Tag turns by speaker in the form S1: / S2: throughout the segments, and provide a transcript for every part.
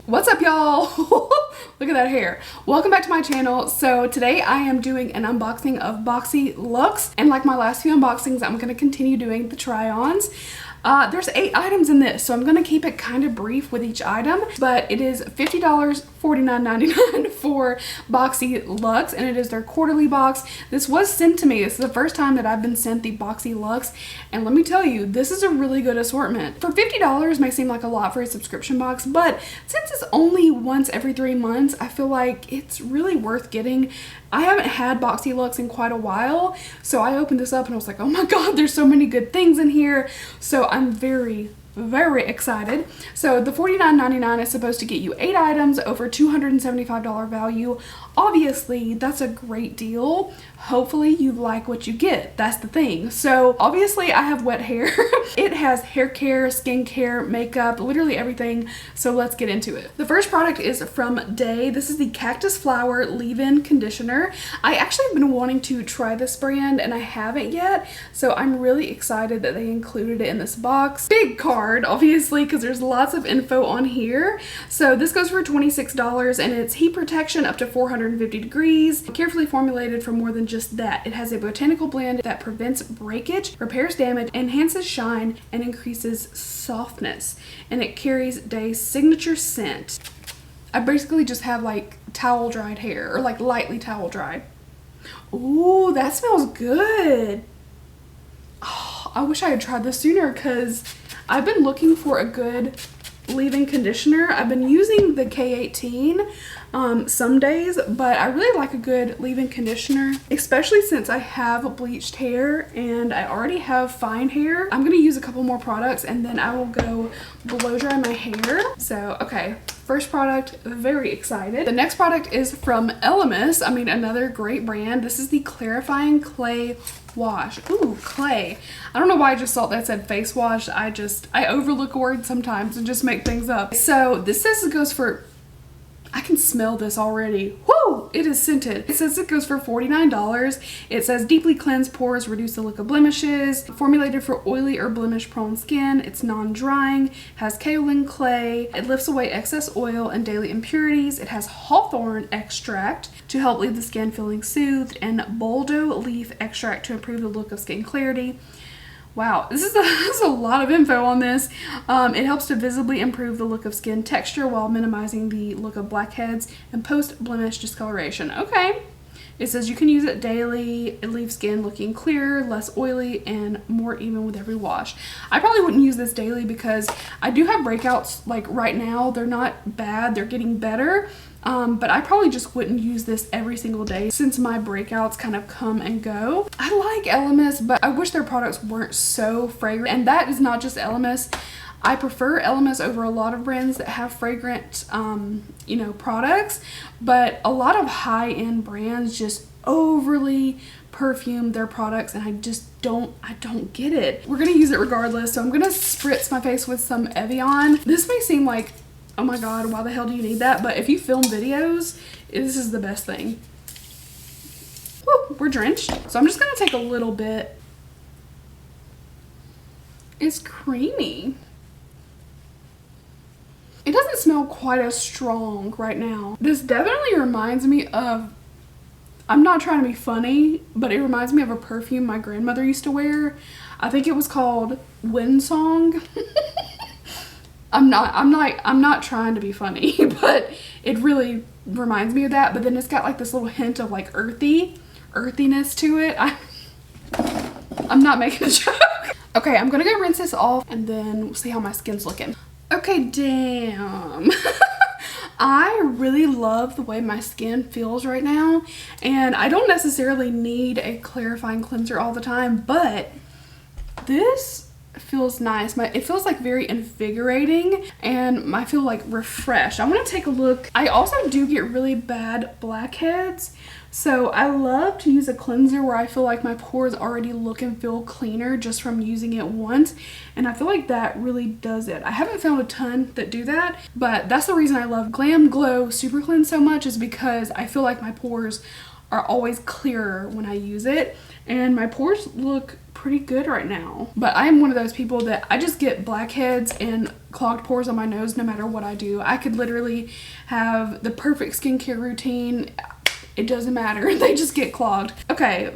S1: What's up, y'all? Look at that hair. Welcome back to my channel. So today I am doing an unboxing of Boxyluxe, and like my last few unboxings, I'm going to continue doing the try-ons. There's 8 items in this, so I'm going to keep it kind of brief with each item, but it is $50, $49.99 for Boxyluxe, and it is their quarterly box. This was sent to me. This is the first time that I've been sent the Boxyluxe, and let me tell you, this is a really good assortment. For $50 may seem like a lot for a subscription box, but since it's only once every 3 months, I feel like it's really worth getting. I haven't had Boxyluxe in quite a while, so I opened this up and I was like, oh my god, there's so many good things in here. So I'm very excited. So the $49.99 is supposed to get you 8 items over $275 value. Obviously, that's a great deal. Hopefully you like what you get. That's the thing. So obviously I have wet hair. It has hair care, skin care, makeup, literally everything. So let's get into it. The first product is from Day. This is the Cactus Flower Leave-In Conditioner. I actually have been wanting to try this brand and I haven't yet. So I'm really excited that they included it in this box. Big card, obviously, because there's lots of info on here. So this goes for $26 and it's heat protection up to 450 degrees. Carefully formulated for more than just that. It has a botanical blend that prevents breakage, repairs damage, enhances shine, and increases softness. And it carries Day's signature scent. I basically just have like towel dried hair, or like lightly towel dried. Ooh, that smells good. Oh, I wish I had tried this sooner because I've been looking for a good leave-in conditioner. I've been using the K18 some days, but I really like a good leave-in conditioner, especially since I have bleached hair and I already have fine hair. I'm gonna use a couple more products and then I will go blow dry my hair. So okay, first product, very excited. The next product is from Elemis. I mean, another great brand. This is the Clarifying Clay Wash. Ooh, clay. I don't know why I just thought that said face wash. I overlook words sometimes and just make things up. So this says it goes for, I can smell this already. Woo! It is scented. It says it goes for $49. It says deeply cleanse pores, reduce the look of blemishes, formulated for oily or blemish prone skin. It's non-drying, has kaolin clay. It lifts away excess oil and daily impurities. It has hawthorn extract to help leave the skin feeling soothed, and boldo leaf extract to improve the look of skin clarity. Wow, this is a lot of info on this. It helps to visibly improve the look of skin texture while minimizing the look of blackheads and post-blemish discoloration. Okay. It says you can use it daily. It leaves skin looking clearer, less oily, and more even with every wash. I probably wouldn't use this daily because I do have breakouts like right now. They're not bad. They're getting better. But I probably just wouldn't use this every single day since my breakouts kind of come and go. I like Elemis, but I wish their products weren't so fragrant. And that is not just Elemis. I prefer Elemis over a lot of brands that have fragrant, you know, products. But a lot of high-end brands just overly perfume their products, and I don't get it. We're gonna use it regardless, so I'm gonna spritz my face with some Evian. This may seem like, oh my god, why the hell do you need that? But if you film videos, this is the best thing. Woo, we're drenched. So I'm just gonna take a little bit. It's creamy. It doesn't smell quite as strong right now. This definitely reminds me of, I'm not trying to be funny, but it reminds me of a perfume my grandmother used to wear. I think it was called Wind Song. I'm not trying to be funny, but it really reminds me of that. But then it's got like this little hint of like earthiness to it. I'm not making a joke. Okay, I'm gonna go rinse this off and then we'll see how my skin's looking. Okay, damn. I really love the way my skin feels right now, and I don't necessarily need a clarifying cleanser all the time, but this feels nice. It feels like very invigorating, and I feel like refreshed. I want to take a look. I also do get really bad blackheads, so I love to use a cleanser where I feel like my pores already look and feel cleaner just from using it once, and I feel like that really does it. I haven't found a ton that do that, but that's the reason I love Glam Glow Super Cleanse so much, is because I feel like my pores are always clearer when I use it, and my pores look pretty good right now. But I am one of those people that I just get blackheads and clogged pores on my nose no matter what I do. I could literally have the perfect skincare routine. It doesn't matter. They just get clogged. Okay,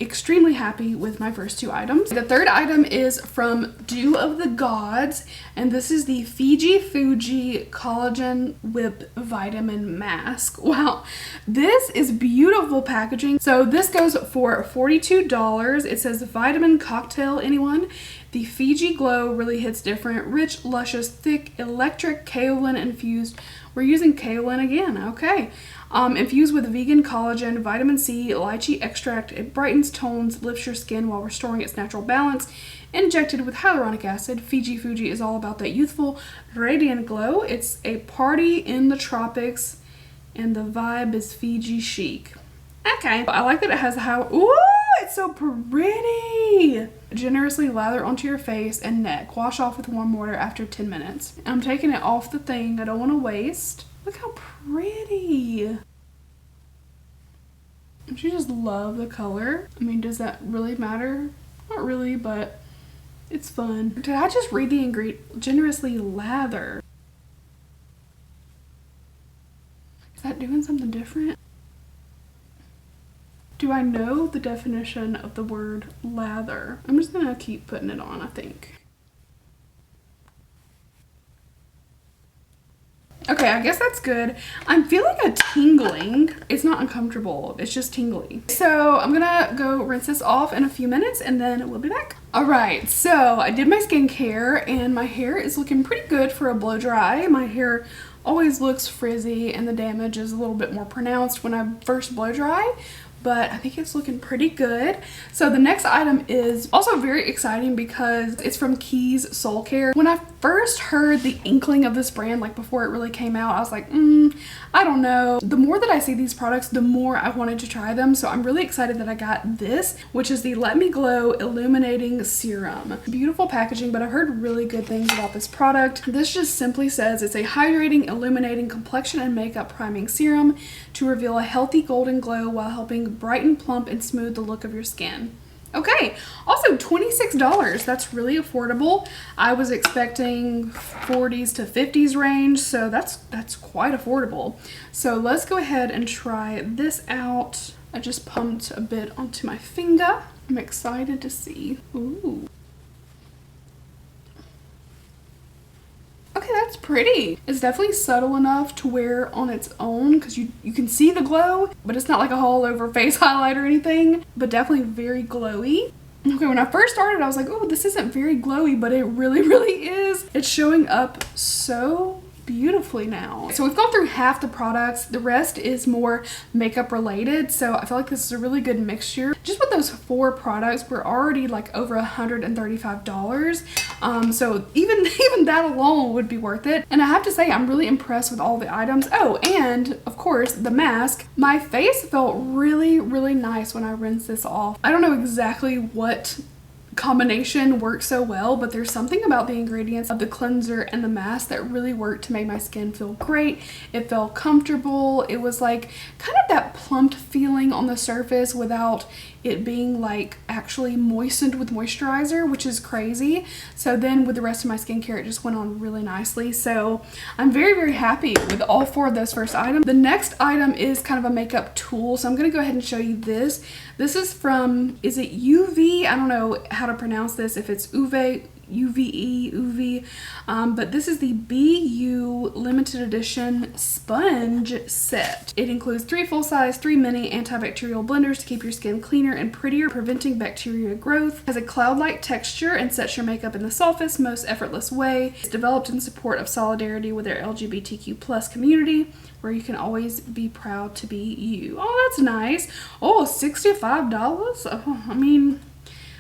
S1: extremely happy with my first two items. The third item is from Dew of the Gods, and this is the Fiji Fuji Collagen Whip Vitamin Mask. Wow, this is beautiful packaging. So this goes for $42. It says Vitamin Cocktail Anyone. The Fiji Glow really hits different. Rich, luscious, thick, electric, kaolin infused. We're using kaolin again, okay. Infused with vegan collagen, vitamin C, lychee extract. It brightens, tones, lifts your skin while restoring its natural balance. Injected with hyaluronic acid, Fiji Fuji is all about that youthful, radiant glow. It's a party in the tropics, and the vibe is Fiji chic. Okay, I like that it has a ooh, it's so pretty. Generously lather onto your face and neck. Wash off with warm water after 10 minutes. I'm taking it off the thing. I don't want to waste. Look how pretty. Don't you just love the color? I mean, does that really matter? Not really, but it's fun. Did I just read the ingredient? Generously lather. Is that doing something different? Do I know the definition of the word lather? I'm just gonna keep putting it on, I think. Okay, I guess that's good. I'm feeling a tingling. It's not uncomfortable, it's just tingly. So I'm gonna go rinse this off in a few minutes and then we'll be back. All right, so I did my skincare and my hair is looking pretty good for a blow dry. My hair always looks frizzy and the damage is a little bit more pronounced when I first blow dry, but I think it's looking pretty good. So the next item is also very exciting because it's from Keys Soul Care. When I first heard the inkling of this brand, like before it really came out, I was like, I don't know. The more that I see these products, the more I wanted to try them. So I'm really excited that I got this, which is the Let Me Glow Illuminating Serum. Beautiful packaging, but I've heard really good things about this product. This just simply says it's a hydrating, illuminating complexion and makeup priming serum to reveal a healthy golden glow while helping brighten, plump, and smooth the look of your skin. Okay, also $26. That's really affordable. I was expecting 40s to 50s range, so that's quite affordable. So let's go ahead and try this out. I just pumped a bit onto my finger. I'm excited to see. Ooh. Okay, that's pretty. It's definitely subtle enough to wear on its own because you can see the glow, but it's not like a all over face highlight or anything, but definitely very glowy. Okay, when I first started, I was like, oh, this isn't very glowy, but it really, really is. It's showing up so beautifully now. So we've gone through half the products. The rest is more makeup related. So I feel like this is a really good mixture. Just with those 4 products, we're already like over $135. So even that alone would be worth it. And I have to say, I'm really impressed with all the items. Oh, and of course, the mask. My face felt really, really nice when I rinsed this off. I don't know exactly what combination works so well, but there's something about the ingredients of the cleanser and the mask that really worked to make my skin feel great. It felt comfortable. It was like kind of that plumped feeling on the surface without it being like actually moistened with moisturizer, which is crazy. So then with the rest of my skincare, it just went on really nicely. So I'm very, very happy with all 4 of those first items. The next item is kind of a makeup tool. So I'm gonna go ahead and show you this. This is from, is it UV? I don't know how to pronounce this, if it's UVE, but this is the BU limited edition sponge set. It includes 3 full-size, 3 mini antibacterial blenders to keep your skin cleaner and prettier, preventing bacteria growth. It has a cloud-like texture and sets your makeup in the softest, most effortless way. It's developed in support of solidarity with our LGBTQ+ community, where you can always be proud to be you. Oh, that's nice. Oh, $65? Oh, I mean,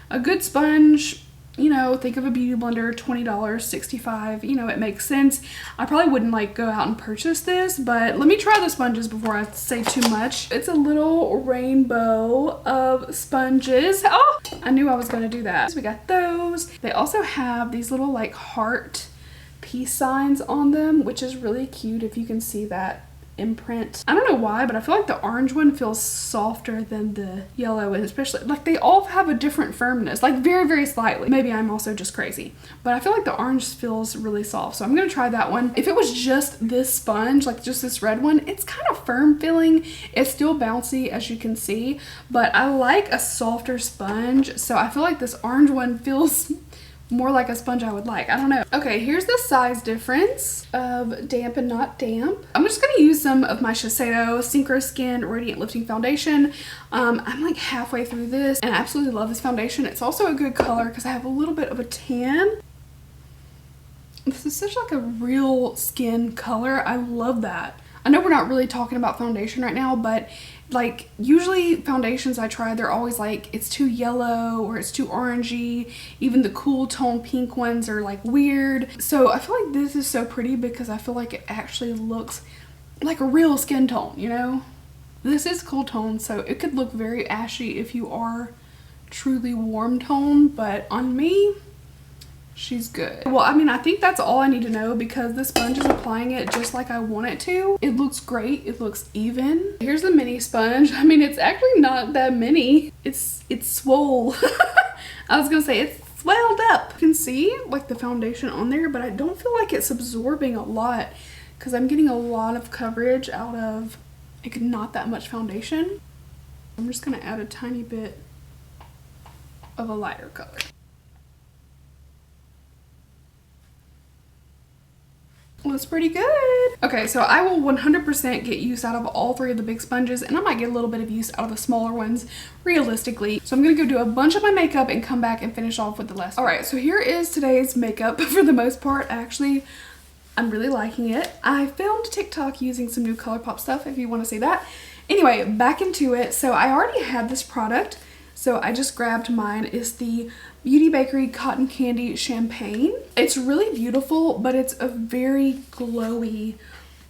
S1: a good sponge, you know, think of a beauty blender, $20, $65, you know, it makes sense. I probably wouldn't like go out and purchase this, but let me try the sponges before I say too much. It's a little rainbow of sponges. Oh, I knew I was gonna do that. So we got those. They also have these little like heart peace signs on them, which is really cute if you can see that imprint. I don't know why, but I feel like the orange one feels softer than the yellow, and especially like they all have a different firmness, like very, very slightly. Maybe I'm also just crazy, but I feel like the orange feels really soft. So I'm gonna try that one. If it was just this sponge, like just this red one, it's kind of firm feeling. It's still bouncy, as you can see, but I like a softer sponge. So I feel like this orange one feels more like a sponge I would like. I don't know. Okay, here's the size difference of damp and not damp. I'm just gonna use some of my Shiseido Synchro Skin Radiant Lifting Foundation. I'm like halfway through this and I absolutely love this foundation. It's also a good color because I have a little bit of a tan. This is such like a real skin color. I love that. I know we're not really talking about foundation right now, but like usually foundations I try, they're always like it's too yellow or it's too orangey. Even the cool tone pink ones are like weird. So I feel like this is so pretty because I feel like it actually looks like a real skin tone, you know? This is cool tone, so it could look very ashy if you are truly warm tone, but on me, she's good. Well, I mean, I think that's all I need to know because the sponge is applying it just like I want it to. It looks great. It looks even. Here's the mini sponge. I mean, it's actually not that mini. It's swole. I was gonna say it's swelled up. You can see like the foundation on there, but I don't feel like it's absorbing a lot because I'm getting a lot of coverage out of like not that much foundation. I'm just gonna add a tiny bit of a lighter color. Looks pretty good. Okay, so I will 100% get use out of all three of the big sponges, and I might get a little bit of use out of the smaller ones realistically. So I'm gonna go do a bunch of my makeup and come back and finish off with the last. All right, so here is today's makeup. For the most part, actually, I'm really liking it. I filmed TikTok using some new ColourPop stuff if you want to see that. Anyway, back into it. So I already had this product, so I just grabbed mine. It's the Beauty Bakery Cotton Candy Champagne. It's really beautiful, but it's a very glowy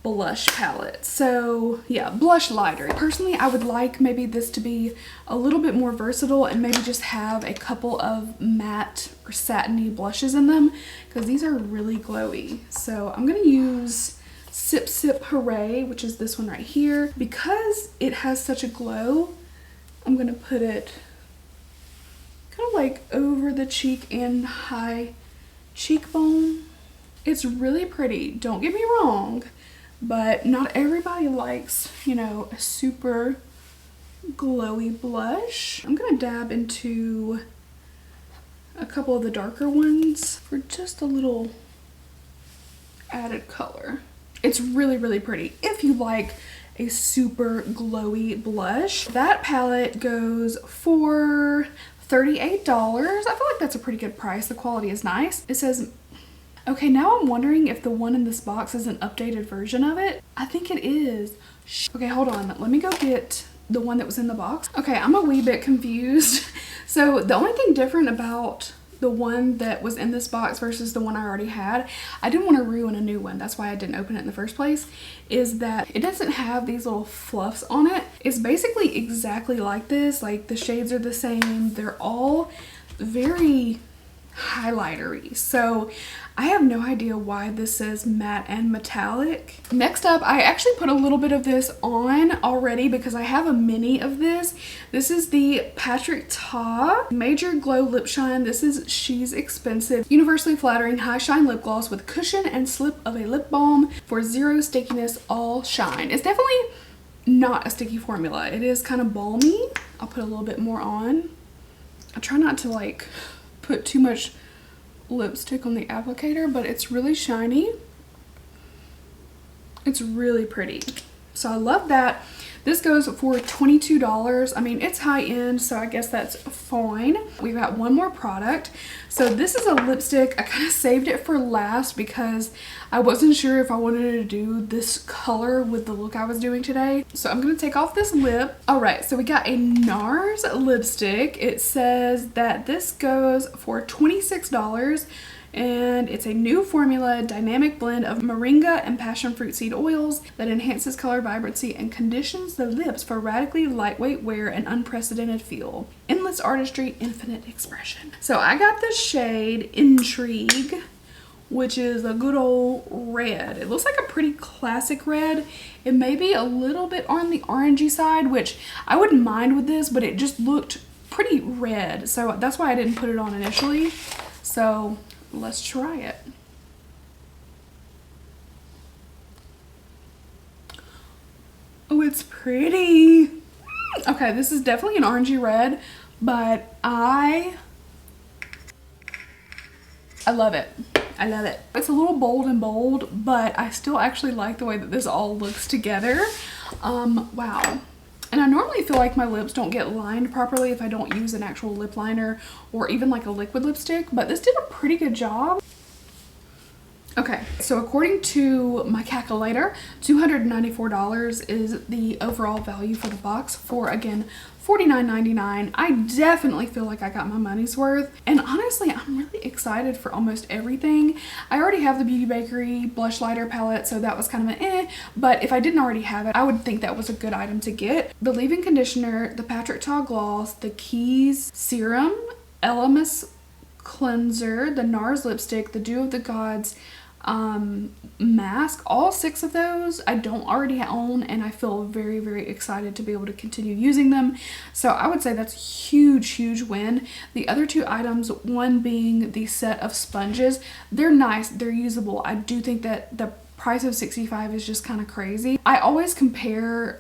S1: blush palette. So yeah, blush lighter. Personally, I would like maybe this to be a little bit more versatile and maybe just have a couple of matte or satiny blushes in them because these are really glowy. So I'm gonna use Sip Sip Hooray, which is this one right here. Because it has such a glow, I'm gonna put it kind of like over the cheek and high cheekbone. It's really pretty, don't get me wrong, but not everybody likes, you know, a super glowy blush. I'm gonna dab into a couple of the darker ones for just a little added color. It's really, really pretty if you like a super glowy blush. That palette goes for $38. I feel like that's a pretty good price. The quality is nice. It says, okay, now I'm wondering if the one in this box is an updated version of it. I think it is. Okay, hold on. Let me go get the one that was in the box. Okay, I'm a wee bit confused. So the only thing different about the one that was in this box versus the one I already had, I didn't want to ruin a new one, that's why I didn't open it in the first place, is that it doesn't have these little fluffs on it. It's basically exactly like this, like the shades are the same, they're all very highlightery. So I have no idea why this says matte and metallic. Next up, I actually put a little bit of this on already because I have a mini of this. This is the Patrick Ta Major Glow Lip Shine. This is She's Expensive Universally Flattering High Shine Lip Gloss with cushion and slip of a lip balm for zero stickiness, all shine. It's definitely not a sticky formula. It is kind of balmy. I'll put a little bit more on. I try not to like put too much lipstick on the applicator, but it's really shiny. It's really pretty. So I love that. This goes for $22. I mean, it's high end, so I guess that's fine. We've got one more product. So this is a lipstick. I kind of saved it for last because I wasn't sure if I wanted to do this color with the look I was doing today. So I'm gonna take off this lip. All right, so we got a NARS lipstick. It says that this goes for $26. And it's a new formula dynamic blend of moringa and passion fruit seed oils that enhances color vibrancy and conditions the lips for radically lightweight wear and unprecedented feel. Endless artistry, infinite expression. So I got the shade Intrigue which is a good old red. It looks like a pretty classic red. It may be a little bit on the orangey side, which I wouldn't mind with this, but it just looked pretty red. So that's why I didn't put it on initially. So let's try it. Oh, it's pretty. Okay, this is definitely an orangey red, but I love it. I love it. It's a little bold, but I still actually like the way that this all looks together. Wow. And I normally feel like my lips don't get lined properly if I don't use an actual lip liner or even like a liquid lipstick, but this did a pretty good job. Okay, so according to my calculator, $294 is the overall value for the box for, again, $49.99. I definitely feel like I got my money's worth. And honestly, I'm really excited for almost everything. I already have the Beauty Bakery blush lighter palette, so that was kind of an but if I didn't already have it, I would think that was a good item to get. The leave-in conditioner, the Patrick Ta gloss, the Keys serum, Elemis cleanser, the NARS lipstick, the Dew of the Gods mask, all 6 of those I don't already own, and I feel very excited to be able to continue using them. So I would say that's a huge win. The other 2 items, one being the set of sponges, they're nice, they're usable. I do think that the price of $65 is just kind of crazy. I always compare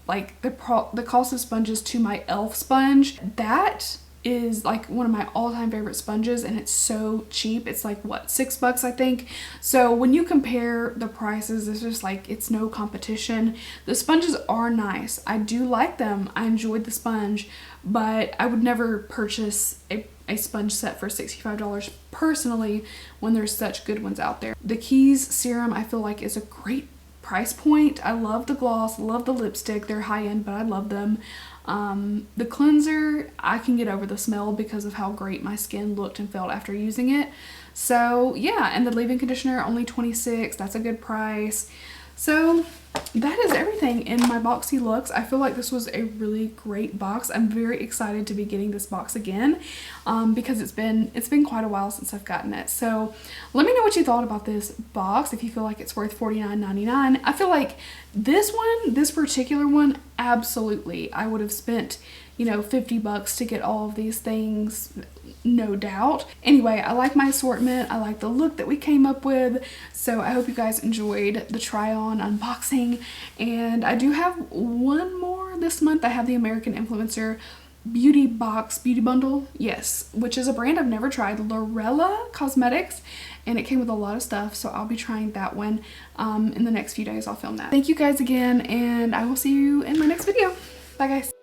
S1: like the cost of sponges to my e.l.f. sponge. That is like one of my all-time favorite sponges, and it's so cheap. It's like, what, $6 I think. So when you compare the prices, it's just like, it's no competition. The sponges are nice. I do like them. I enjoyed the sponge, but I would never purchase a sponge set for $65 personally when there's such good ones out there. The Keys serum I feel like is a great price point. I love the gloss, love the lipstick. They're high-end, but I love them. The cleanser, I can get over the smell because of how great my skin looked and felt after using it. So yeah, and the leave-in conditioner, only $26. That's a good price. So that is everything in my Boxyluxe. I feel like this was a really great box. I'm very excited to be getting this box again because it's been quite a while since I've gotten it. So let me know what you thought about this box, if you feel like it's worth $49.99. I feel like this particular one, absolutely. I would have spent, you know, $50 to get all of these things, no doubt. Anyway, I like my assortment. I like the look that we came up with. So I hope you guys enjoyed the try on unboxing. And I do have one more this month. I have the American Influencer Beauty Bundle, yes, which is a brand I've never tried, Lorella Cosmetics, and it came with a lot of stuff, so I'll be trying that one in the next few days. I'll film that. Thank you guys again, and I will see you in my next video. Bye guys.